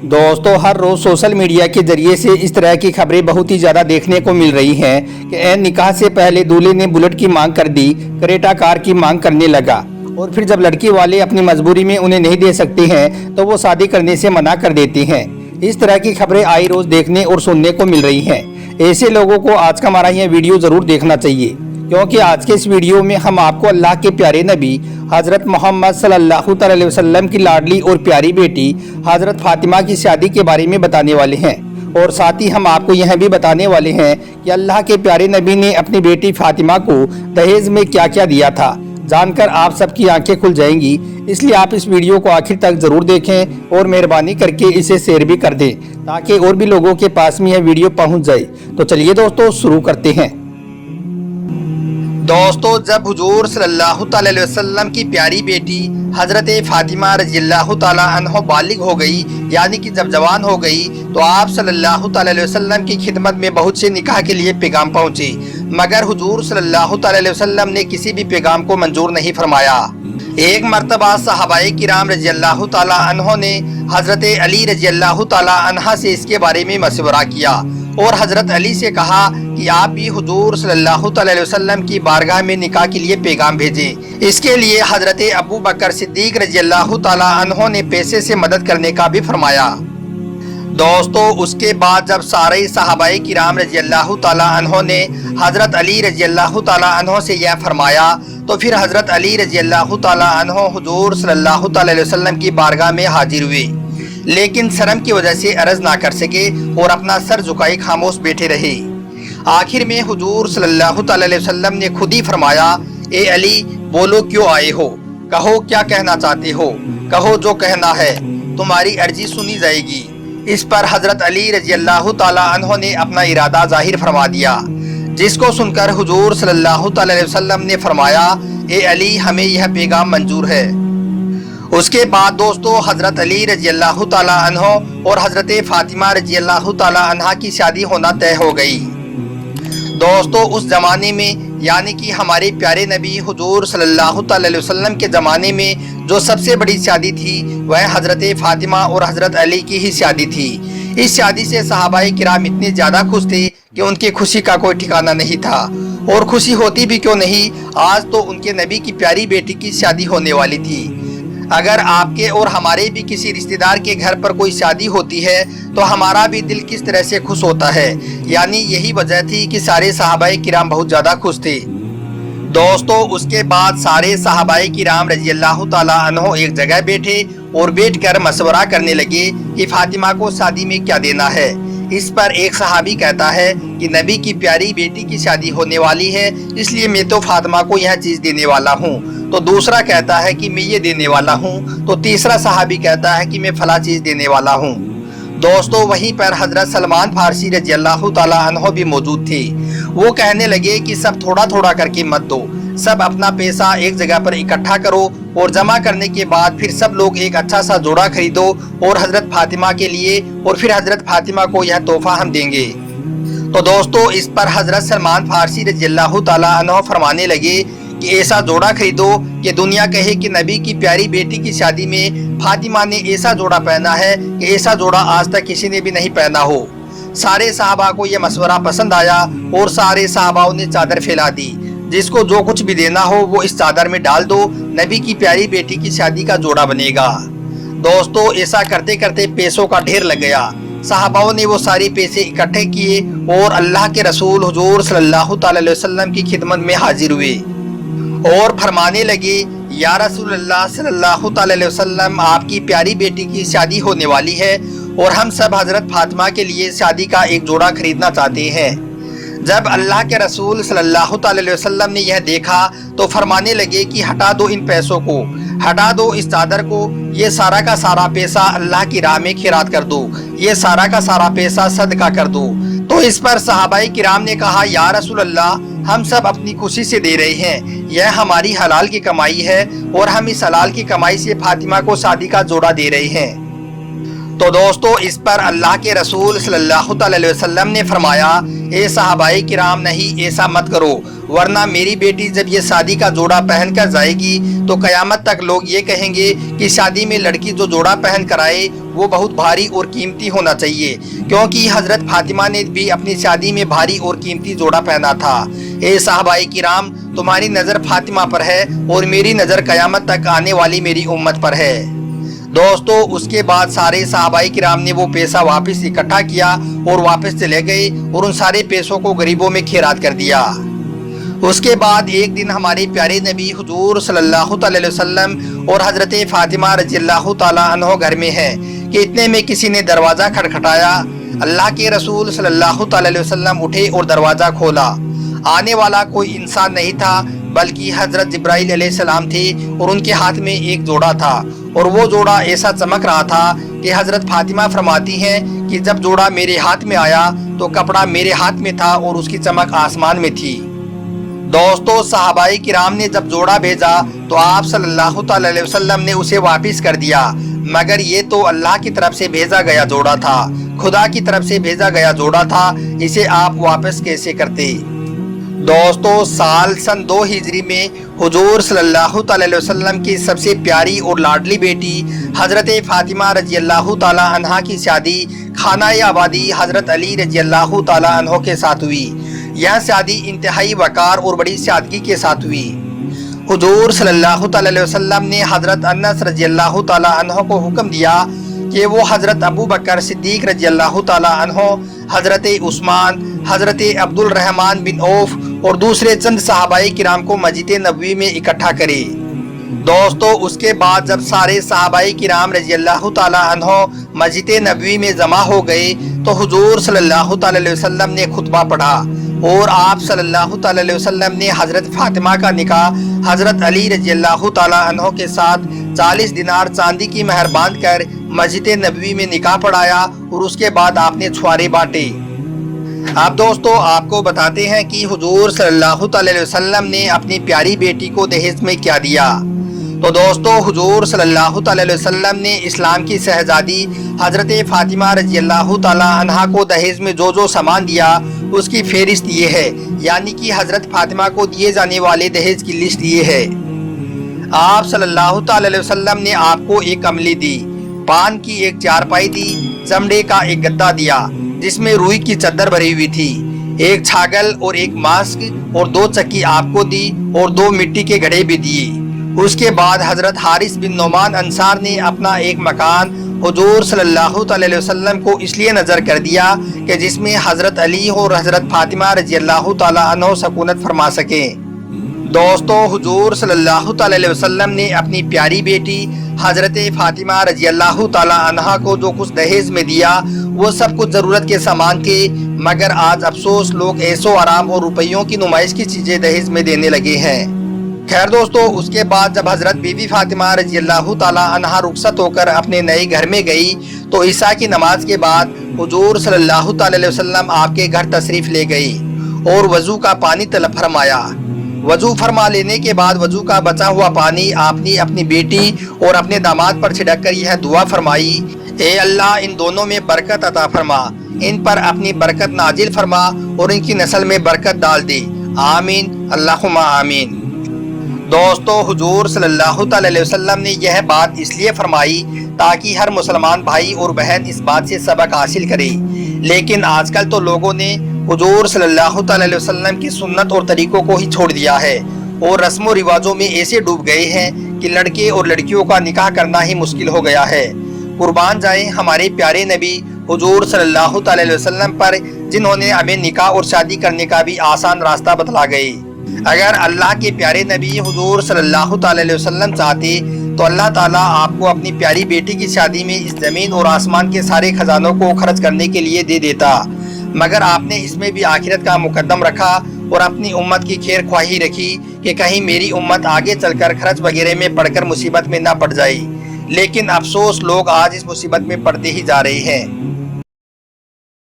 दोस्तों, हर रोज social media के जरिए से इस तरह की खबरें बहुत ही ज्यादा देखने को मिल रही हैं कि निकाह से पहले दूल्हे ने बुलेट की मांग कर दी, क्रेटा कार की मांग करने लगा और फिर जब लड़की वाले अपनी मजबूरी में उन्हें नहीं दे सकते हैं तो वो शादी करने से मना कर देते हैं। इस तरह की खबरें आई रोज देखने और सुनने को मिल रही हैं। ऐसे लोगों को आज का हमारा यह वीडियो जरूर देखना चाहिए, क्योंकि आज के इस वीडियो में हम आपको अल्लाह के प्यारे नबी हज़रत मोहम्मद सल्लल्लाहु अलैहि वसल्लम की लाडली और प्यारी बेटी हज़रत फातिमा की शादी के बारे में बताने वाले हैं। और साथ ही हम आपको यह भी बताने वाले हैं कि अल्लाह के प्यारे नबी ने अपनी बेटी फातिमा को दहेज में क्या क्या दिया था। जानकर आप सबकी आंखें खुल जाएंगी, इसलिए आप इस वीडियो को आखिर तक जरूर देखें और मेहरबानी करके इसे शेयर भी कर दें ताकि और भी लोगों के पास में यह वीडियो पहुंच जाए। तो चलिए दोस्तों, शुरू करते हैं। दोस्तों, जब हुजूर सल्लल्लाहु अलैहि वसल्लम की प्यारी बेटी हज़रत फातिमा रज़ियल्लाहु ताला अन्हा बालिग हो गई, यानी कि जब जवान हो गई, तो आप सल्लल्लाहु अलैहि वसल्लम की खिदमत में बहुत से निकाह के लिए पैगाम पहुँचे, मगर हुजूर सल्लल्लाहु अलैहि वसल्लम ने किसी भी पैगाम को मंजूर नहीं फरमाया। एक मरतबा सहाबाए किराम रज़ियल्लाहु ताला अन्हों ने हज़रत अली रज़ियल्लाहु ताला अन्हा से इसके बारे में मशवरा किया और हज़रत अली से कहा कि आप भी हुजूर सल्लल्लाहु अलैहि वसल्लम की बारगाह में निकाह के लिए पैगाम भेजें। इसके लिए हज़रत अबू बकर सिद्दीक रज़ियल्लाहु ताला अन्हों ने पैसे से मदद करने का भी फरमाया। दोस्तों, उसके बाद जब सारे सहाबाए किराम रज़ियल्लाहु ताला अन्हों ने हज़रत अली रज़ियल्लाहु ताला अन्हों से यह फरमाया, तो फिर हज़रत अली रज़ियल्लाहु ताला अन्हों हुजूर सल्लल्लाहु अलैहि वसल्लम की बारगाह में हाजिर हुए, लेकिन शर्म की वजह से अर्ज ना कर सके और अपना सर झुकाए खामोश बैठे रहे। आखिर में हुजूर सल्लल्लाहु अलैहि वसल्लम ने खुद ही फरमाया, ए अली, बोलो क्यों आए हो, कहो क्या कहना चाहते हो, कहो जो कहना है, तुम्हारी अर्जी सुनी जाएगी। इस पर हज़रत अली रज़ियल्लाहु ताला अन्हों ने अपना इरादा जाहिर फरमा दिया, जिसको सुनकर हुजूर सल्लल्लाहु अलैहि वसल्लम ने फरमाया, ए अली, हमें यह पैगाम मंजूर है। उसके बाद दोस्तों, हज़रत अली रज़ियल्लाहु ताला अन्हो और हज़रत फातिमा रज़ियल्लाहु ताला अन्हा की शादी होना तय हो गई। दोस्तों, उस ज़माने में यानी कि हमारे प्यारे नबी हुजूर सल्लल्लाहु अलैहि वसल्लम के ज़माने में जो सबसे बड़ी शादी थी वह हज़रत फातिमा और हज़रत अली की ही शादी थी। इस शादी से सहाबाए किराम इतने ज़्यादा खुश थे कि उनकी खुशी का कोई ठिकाना नहीं था। और खुशी होती भी क्यों नहीं, आज तो उनके नबी की प्यारी बेटी की शादी होने वाली थी। अगर आपके और हमारे भी किसी रिश्तेदार के घर पर कोई शादी होती है तो हमारा भी दिल किस तरह से खुश होता है। यानी यही वजह थी कि सारे सहाबाए किराम बहुत ज़्यादा खुश थे। दोस्तों, उसके बाद सारे सहाबाए किराम रज़ियल्लाहु ताला अन्हो एक जगह बैठे और बैठकर मशवरा करने लगे कि फातिमा को शादी में क्या देना है। इस पर एक सहाबी कहता है कि नबी की प्यारी बेटी की शादी होने वाली है, इसलिए मैं तो फातिमा को यह चीज़ देने वाला हूँ। तो दूसरा कहता है कि मैं ये देने वाला हूँ। तो तीसरा सहाबी कहता है कि मैं फला चीज़ देने वाला हूँ। दोस्तों, वहीं पर हज़रत सलमान फारसी रज़ियल्लाहु ताला अन्हो भी मौजूद थे। वो कहने लगे कि सब थोड़ा थोड़ा करके मत दो, सब अपना पैसा एक जगह पर इकट्ठा करो और जमा करने के बाद फिर सब लोग एक अच्छा सा जोड़ा खरीदो और हज़रत फातिमा के लिए, और फिर हज़रत फातिमा को यह तोहफा हम देंगे। तो दोस्तों, इस पर हज़रत सलमान फारसी रज़ियल्लाहु ताला अन्हो फरमाने लगे कि ऐसा जोड़ा खरीदो कि दुनिया कहे कि नबी की प्यारी बेटी की शादी में फातिमा ने ऐसा जोड़ा पहना है कि ऐसा जोड़ा आज तक किसी ने भी नहीं पहना हो। सारे साहबा को यह मशवरा पसंद आया और सारे साहबाओं ने चादर फैला दी, जिसको जो कुछ भी देना हो वो इस चादर में डाल दो, नबी की प्यारी बेटी की शादी का जोड़ा बनेगा। दोस्तों, ऐसा करते करते पैसों का ढेर लग गया। साहबाओं ने वो सारे पैसे इकट्ठे किए और अल्लाह के रसूल हुजूर सल्लल्लाहु अलैहि वसल्लम की खिदमत में हाजिर हुए और फरमाने लगे, या रसूलल्लाह सल्लल्लाहु अलैहि वसल्लम, आपकी प्यारी बेटी की शादी होने वाली है और हम सब हज़रत फातिमा के लिए शादी का एक जोड़ा खरीदना चाहते हैं। जब अल्लाह के रसूल सल्लल्लाहु अलैहि वसल्लम ने यह देखा तो फरमाने लगे कि हटा दो इन पैसों को, हटा दो इस चादर को, ये सारा का सारा पैसा अल्लाह की राह में खिरात कर दो, ये सारा का सारा पैसा सदका कर दो। तो इस पर सहाबाए किराम ने कहा, या रसूल अल्लाह, हम सब अपनी खुशी से दे रहे हैं, यह हमारी हलाल की कमाई है और हम इस हलाल की कमाई से फातिमा को शादी का जोड़ा दे रहे हैं। तो दोस्तों इस पर अल्लाह के रसूल सल्लल्लाहु अलैहि वसल्लम ने फरमाया, ए सहाबाए किराम नहीं ऐसा मत करो, वरना मेरी बेटी जब ये शादी का जोड़ा पहन कर जाएगी तो कयामत तक लोग ये कहेंगे कि शादी में लड़की जो जोड़ा पहन कर आए वो बहुत भारी और कीमती होना चाहिए, क्योंकि हजरत फातिमा ने भी अपनी शादी में भारी और कीमती जोड़ा पहना था। ए सहाबाए किराम, तुम्हारी नज़र फातिमा पर है और मेरी नज़र कयामत तक आने वाली मेरी उम्मत पर है। दोस्तों उसके बाद सारे सहाबाई किराम ने वो पैसा वापस इकट्ठा किया और वापस चले गए और उन सारे पैसों को गरीबों में खैरात कर दिया। उसके बाद एक दिन हमारे प्यारे नबी हुजूर सल्लल्लाहु अलैहि वसल्लम और हजरत फातिमा रज़ियल्लाहु ताला अन्हा घर में हैं कि इतने में किसी ने दरवाज़ा खटखटाया। अल्लाह के रसूल सल्लल्लाहु अलैहि वसल्लम उठे और दरवाज़ा खोला। आने वाला कोई इंसान नहीं था बल्कि हजरत जिब्राइल अलैहिस्सलाम थे और उनके हाथ में एक जोड़ा था और वो जोड़ा ऐसा चमक रहा था कि हजरत फातिमा फरमाती हैं कि जब जोड़ा मेरे हाथ में आया तो कपड़ा मेरे हाथ में था और उसकी चमक आसमान में थी। दोस्तों सहाबाई किराम ने जब जोड़ा भेजा तो आप सल्लल्लाहु अलैहि वसल्लम ने उसे वापस कर दिया, मगर ये तो अल्लाह की तरफ से भेजा गया जोड़ा था, खुदा की तरफ से भेजा गया जोड़ा था, इसे आप वापस कैसे करते। दोस्तों साल सन 2 हिजरी में हुजूर सल्लल्लाहु अलैहि वसल्लम की सबसे प्यारी और लाडली बेटी हजरत फातिमा रज़ियल्लाहु ताला अन्हा की शादी खानाए आबादी हजरत अली रज़ियल्लाहु ताला अन्हो के साथ हुई। यह शादी इंतहाई वकार और बड़ी सादगी के साथ हुई। हुजूर सल्लल्लाहु अलैहि वसल्लम ने हजरत अनस रज़ियल्लाहु ताला अन्हो को हुक्म दिया कि वो हजरत अबू बकर सिद्दीक रज़ियल्लाहु ताला अन्हो, हजरत उस्मान, हजरत अब्दुल रहमान बिन औफ और दूसरे चंद सहाबाए किराम को मस्जिद नबवी में इकट्ठा करे। दोस्तों उसके बाद जब सारे सहाबाए किराम रज़ियल्लाहु ताला अन्हो मस्जिद नबवी में जमा हो गए तो हुजूर सल्लल्लाहु अलैहि वसल्लम ने खुतबा पढ़ा और आप सल्लल्लाहु अलैहि वसल्लम ने हजरत फातिमा का निकाह हजरत अली रज़ियल्लाहु ताला अन्हो के साथ 40 दिनार चांदी की मेहर बांध कर मस्जिद नबवी में निकाह पढ़ाया और उसके बाद आपने छुआरे बांटे। अब दोस्तों आपको बताते हैं कि हुजूर सल्लल्लाहु अलैहि वसल्लम ने अपनी प्यारी बेटी को दहेज में क्या दिया। तो दोस्तों हुजूर सल्लल्लाहु अलैहि वसल्लम ने इस्लाम की शहजादी हजरत फातिमा रज़ियल्लाहु ताला अन्हा को दहेज में जो जो सामान दिया उसकी फहरिस्त ये है, यानी कि हजरत फातिमा को दिए जाने वाले दहेज की लिस्ट ये है। आप सल्लल्लाहु अलैहि वसल्लम ने आपको एक कमली दी, पान की एक चारपाई दी, चमड़े का एक गद्दा दिया जिसमें रुई की चद्दर भरी हुई थी, एक छागल और एक मास्क और 2 चक्की आपको दी और 2 मिट्टी के घड़े भी दिए। उसके बाद हजरत हारिस बिन नोमान अंसार ने अपना एक मकान हुजूर सल्लल्लाहु अलैहि वसल्लम को इसलिए नजर कर दिया कि जिसमें हजरत अली और हजरत फातिमा रज़ियल्लाहु ताला अन्हो सकूनत फरमा सकें। दोस्तों हुजूर सल्लल्लाहु अलैहि वसल्लम ने अपनी प्यारी बेटी हजरत फातिमा रज़ियल्लाहु ताला अन्हा को जो कुछ दहेज में दिया वो सब कुछ ज़रूरत के सामान थे, मगर आज अफसोस लोग ऐसो आराम और रुपयों की नुमाइश की चीज़ें दहेज में देने लगे हैं। खैर दोस्तों उसके बाद जब हजरत बीबी फातिमा रज़ियल्लाहु ताला अन्हा रुखसत होकर अपने नए घर में गई तो ईसा की नमाज के बाद हुजूर सल्लल्लाहु अलैहि वसल्लम आपके घर तशरीफ़ ले गई और वज़ू का पानी तलब फरमाया। वज़ू फरमा लेने के बाद वज़ू का बचा हुआ पानी आपने अपनी बेटी और अपने दामाद पर छिड़क कर यह दुआ फरमाई, ए अल्लाह इन दोनों में बरकत अता फरमा, इन पर अपनी बरकत नाजिल फरमा और इनकी नस्ल में बरकत डाल दे, आमीन अल्लाहुम्मा आमीन। दोस्तों हुजूर सल्लल्लाहु अलैहि वसल्लम ने यह बात इसलिए फरमाई ताकि हर मुसलमान भाई और बहन इस बात से सबक हासिल करे, लेकिन आजकल तो लोगों ने हुजूर सल्लल्लाहु अलैहि वसल्लम की सुन्नत और तरीकों को ही छोड़ दिया है और रस्मों रिवाजों में ऐसे डूब गए हैं कि लड़के और लड़कियों का निकाह करना ही मुश्किल हो गया है। कुर्बान जाए हमारे प्यारे नबी हुजूर सल्लल्लाहु अलैहि वसल्लम पर, जिन्होंने हमें निकाह और शादी करने का भी आसान रास्ता बतला गए। अगर अल्लाह के प्यारे नबी हुजूर सल्लल्लाहु अलैहि वसल्लम चाहते तो अल्लाह ताला आपको अपनी प्यारी बेटी की शादी में इस ज़मीन और आसमान के सारे खजानों को खर्च करने के लिए दे देता, मगर आपने इसमें भी आखिरत का मुकद्दम रखा और अपनी उम्मत की खैर ख्वाही रखी कि कहीं मेरी उम्मत आगे चलकर खर्च वगैरह में पड़कर मुसीबत में ना पड़ जाए। लेकिन अफसोस लोग आज इस मुसीबत में पड़ते ही जा रहे हैं।